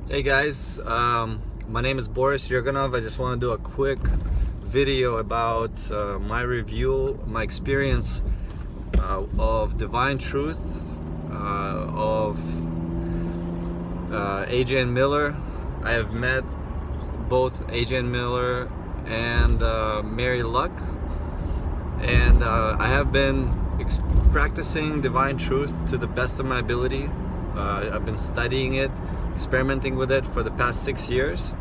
Hey guys, my name is Boris Yurganov. I just want to do a quick video about my review, my experience of Divine Truth, of Adrian Miller. I have met both Adrian Miller and Mary Luck, and I have been practicing Divine Truth to the best of my ability. I've been studying it, experimenting with it for the past 6 years,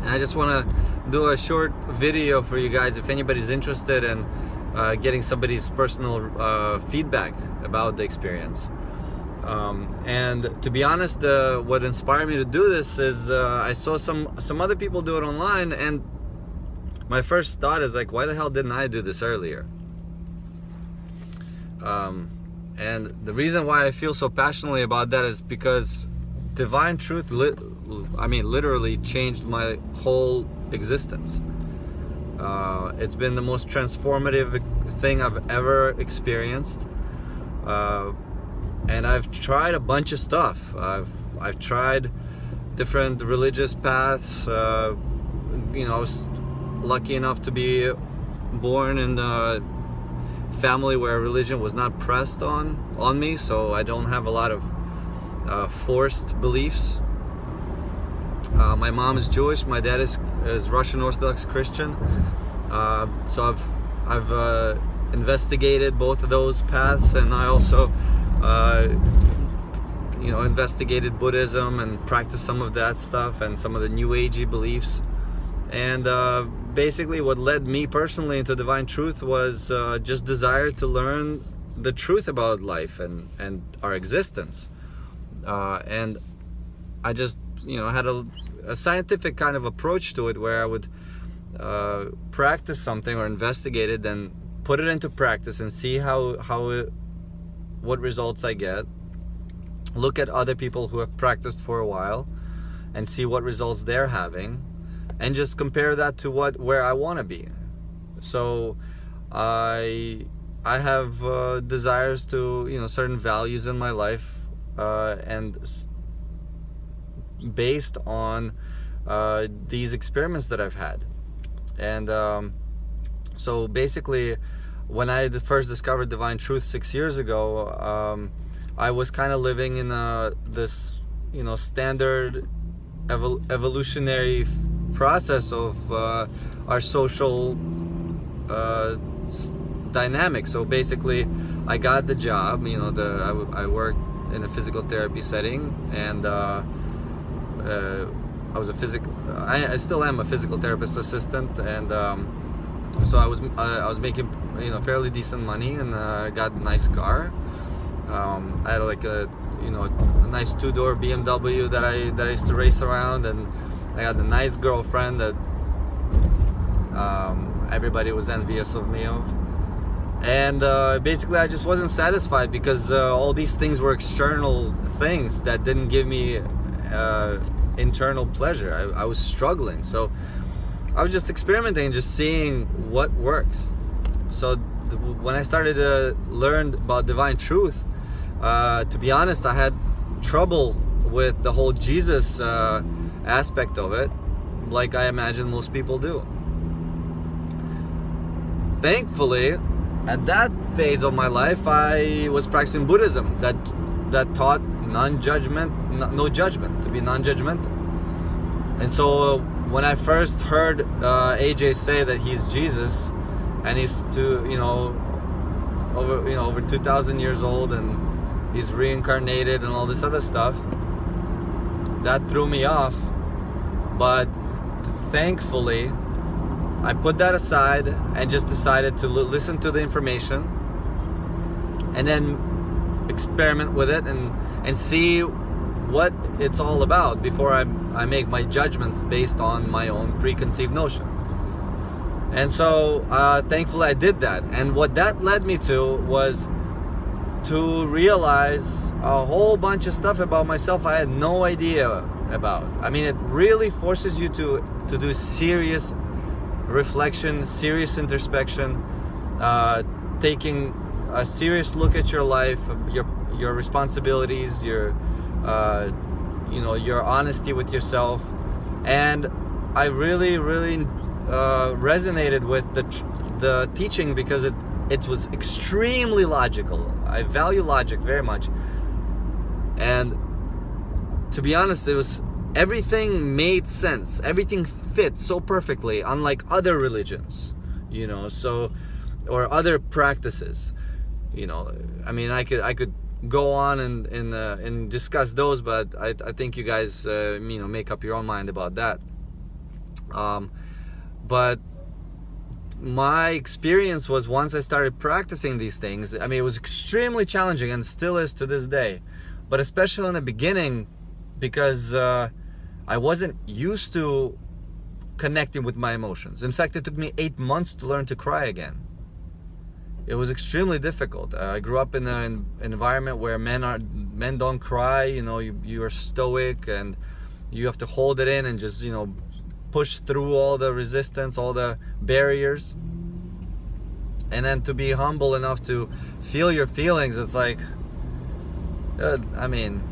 and I just want to do a short video for you guys if anybody's interested in getting somebody's personal feedback about the experience. And to be honest, what inspired me to do this is I saw some other people do it online, and my first thought is like, why the hell didn't I do this earlier? And the reason why I feel so passionately about that is because Divine Truth literally changed my whole existence. It's been the most transformative thing I've ever experienced, and I've tried a bunch of stuff. I've tried different religious paths. I was lucky enough to be born in a family where religion was not pressed on me, so I don't have a lot of forced beliefs. My mom is Jewish, my dad is Russian Orthodox Christian, so I've investigated both of those paths, and I also investigated Buddhism and practiced some of that stuff and some of the New Agey beliefs. And basically what led me personally into Divine Truth was just desire to learn the truth about life and our existence. And I just had a scientific kind of approach to it, where I would practice something or investigate it, then put it into practice and see what results I get. Look at other people who have practiced for a while and see what results they're having, and just compare that to where I want to be. So I have desires to certain values in my life, and based on these experiments that I've had. And so basically, when I first discovered Divine Truth 6 years ago, I was kind of living in this standard evolutionary process of our social dynamic. So basically, I got the job. I worked in a physical therapy setting, and I was I still am a physical therapist assistant, and so I was making fairly decent money, and got a nice car. I had like a nice 2-door BMW that I used to race around, and I had a nice girlfriend that everybody was envious of me of. And basically I just wasn't satisfied, because all these things were external things that didn't give me internal pleasure. I was struggling, so I was just experimenting, just seeing what works. So when I started to learn about Divine Truth, to be honest, I had trouble with the whole Jesus aspect of it, like I imagine most people do. Thankfully, at that phase of my life, I was practicing Buddhism that taught no judgment, to be non-judgmental. And so when I first heard AJ say that he's Jesus, and he's over 2,000 years old, and he's reincarnated and all this other stuff, that threw me off. But thankfully, I put that aside and just decided to listen to the information, and then experiment with it and see what it's all about before I make my judgments based on my own preconceived notion. And so thankfully I did that, and what that led me to was to realize a whole bunch of stuff about myself I had no idea about. I mean, it really forces you to do serious reflection, serious introspection, taking a serious look at your life, your responsibilities, your your honesty with yourself. And I really resonated with the teaching because it was extremely logical. I value logic very much, and to be honest, everything made sense. Everything fit so perfectly, unlike other religions, or other practices. I mean, I could go on and discuss those, but I think you guys make up your own mind about that. But my experience was, once I started practicing these things, I mean, it was extremely challenging and still is to this day, but especially in the beginning, because I wasn't used to connecting with my emotions. In fact, it took me 8 months to learn to cry again. It was extremely difficult. I grew up in an environment where men don't cry. You are stoic and you have to hold it in and just push through all the resistance, all the barriers, and then to be humble enough to feel your feelings. It's like, I mean,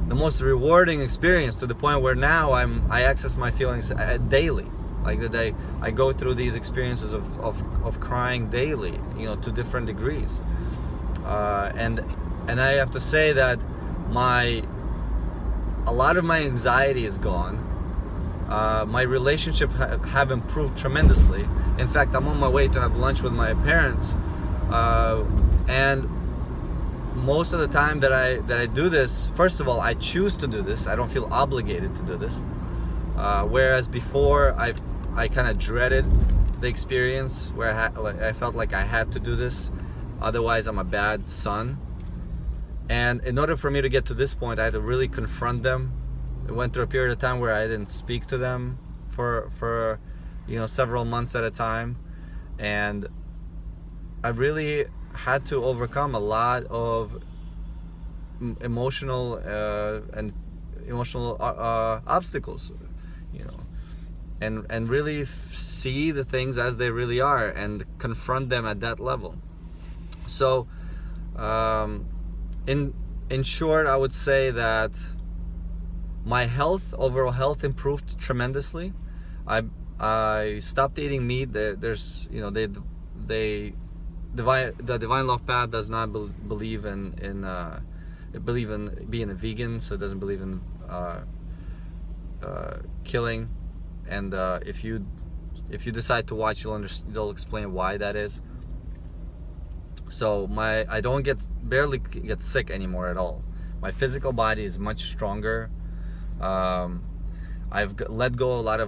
the most rewarding experience, to the point where now I access my feelings daily. Like I go through these experiences of crying daily, to different degrees, and I have to say that a lot of my anxiety is gone. My relationship have improved tremendously. In fact, I'm on my way to have lunch with my parents, and most of the time that I do this, first of all, I choose to do this. I don't feel obligated to do this. Whereas before, I kind of dreaded the experience where I felt like I had to do this, otherwise I'm a bad son. And in order for me to get to this point, I had to really confront them. I went through a period of time where I didn't speak to them for several months at a time, and I really had to overcome a lot of emotional obstacles, and really see the things as they really are and confront them at that level. So in short, I would say that my overall health improved tremendously. I stopped eating meat. The Divine Love Path does not believe in being a vegan, so it doesn't believe in killing. And if you decide to watch, they'll explain why that is. So I barely get sick anymore at all. My physical body is much stronger. I've let go a lot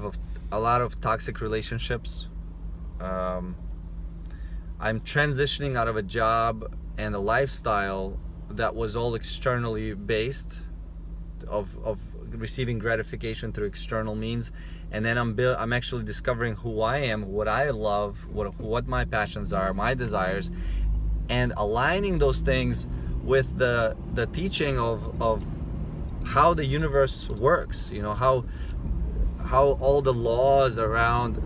of toxic relationships. I'm transitioning out of a job and a lifestyle that was all externally based, of receiving gratification through external means, and then I'm actually discovering who I am, what I love, what my passions are, my desires, and aligning those things with the teaching of how the universe works. How all the laws around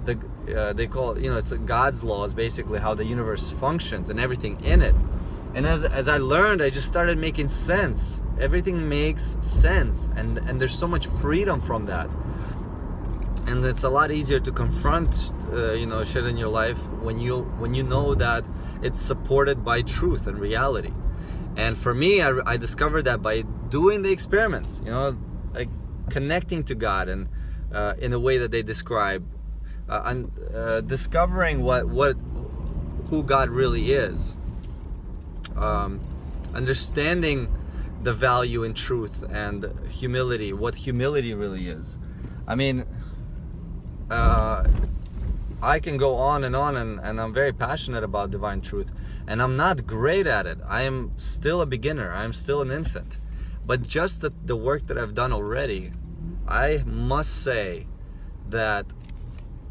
they call it, it's God's laws, basically, how the universe functions and everything in it. And as I learned, I just started making sense. Everything makes sense, and there's so much freedom from that. And it's a lot easier to confront shit in your life when you know that it's supported by truth and reality. And for me, I discovered that by doing the experiments, like connecting to God and in a way that they describe, and discovering who God really is, understanding the value in truth and humility, what humility really is. I mean, I can go on and I'm very passionate about divine truth, and I'm not great at it. I am still a beginner. I'm still an infant. But just the work that I've done already, I must say that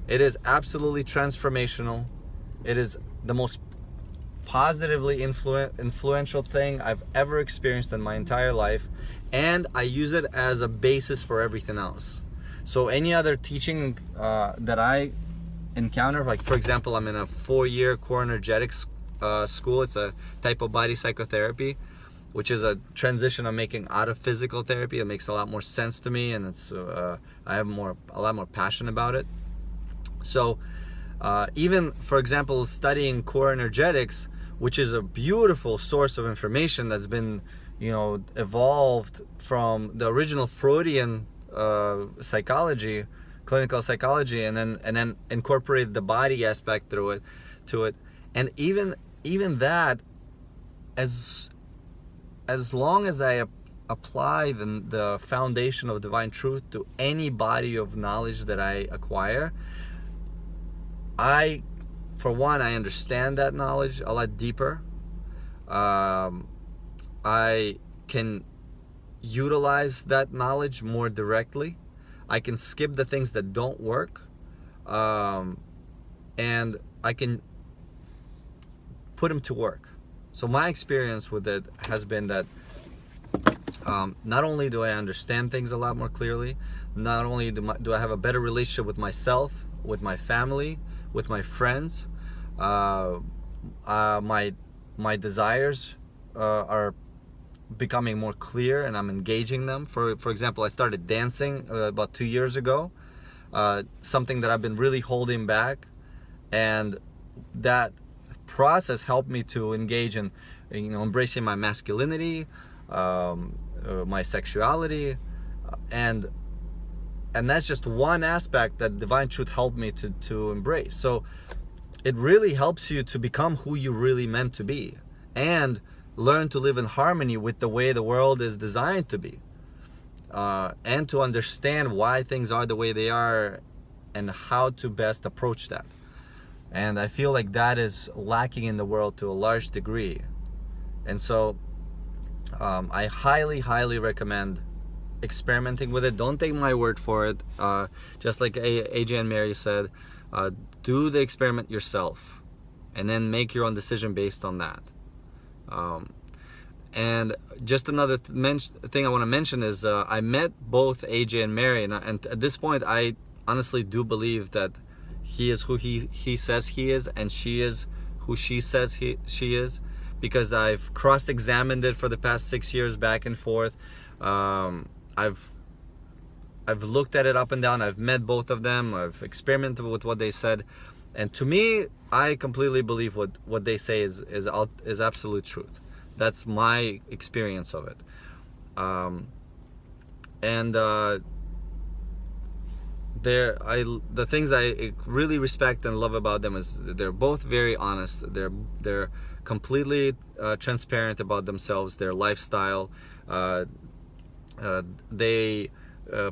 it is absolutely transformational. It is the most positively influential thing I've ever experienced in my entire life, and I use it as a basis for everything else. So any other teaching that I encounter, like for example, I'm in a 4-year core energetics school. It's a type of body psychotherapy. which is a transition I'm making out of physical therapy. It makes a lot more sense to me, and it's I have a lot more passion about it. So even, for example, studying core energetics, which is a beautiful source of information that's been, evolved from the original Freudian psychology, clinical psychology, and then incorporated the body aspect to it, and even that, as long as I apply the foundation of divine truth to any body of knowledge that I acquire, for one, I understand that knowledge a lot deeper. I can utilize that knowledge more directly. I can skip the things that don't work, and I can put them to work. So my experience with it has been that not only do I understand things a lot more clearly, not only do I have a better relationship with myself, with my family, with my friends, my desires are becoming more clear, and I'm engaging them. For example, I started dancing about 2 years ago, something that I've been really holding back, and that process helped me to engage in embracing my masculinity, my sexuality, and that's just one aspect that divine truth helped me to embrace. So it really helps you to become who you really meant to be, and learn to live in harmony with the way the world is designed to be, and to understand why things are the way they are and how to best approach that. And I feel like that is lacking in the world to a large degree. And so I highly recommend experimenting with it. Don't take my word for it. Just like AJ and Mary said, do the experiment yourself, and then make your own decision based on that. And just another thing I want to mention is I met both AJ and Mary, and at this point I honestly do believe that he is who he says he is, and she is who she says she is, because I've cross-examined it for the past 6 years back and forth. I've looked at it up and down. I've met both of them. I've experimented with what they said, and to me, I completely believe what they say is absolute truth. That's my experience of it. The things I really respect and love about them is they're both very honest. They're completely transparent about themselves, their lifestyle. They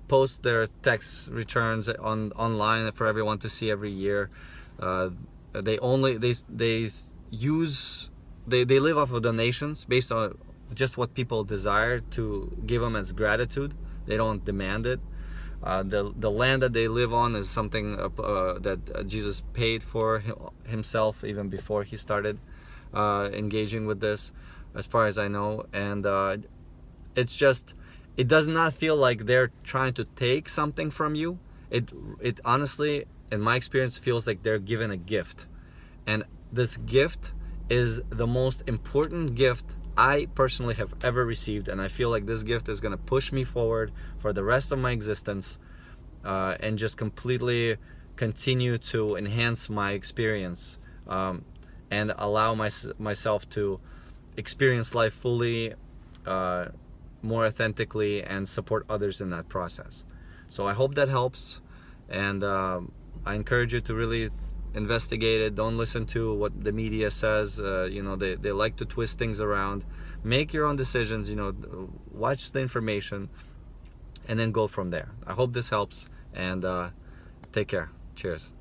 post their tax returns online for everyone to see every year. They live off of donations based on just what people desire to give them as gratitude. They don't demand it. The land that they live on is something that Jesus paid for himself even before he started engaging with this, as far as I know. And it's just, it does not feel like they're trying to take something from you. It honestly, in my experience, feels like they're given a gift, and this gift is the most important gift I personally have ever received, and I feel like this gift is going to push me forward for the rest of my existence, and just completely continue to enhance my experience, and allow myself to experience life fully, more authentically, and support others in that process. So I hope that helps, and I encourage you to really investigate it. Don't listen to what the media says. They like to twist things around. Make your own decisions. Watch the information, and then go from there. I hope this helps, and take care. Cheers.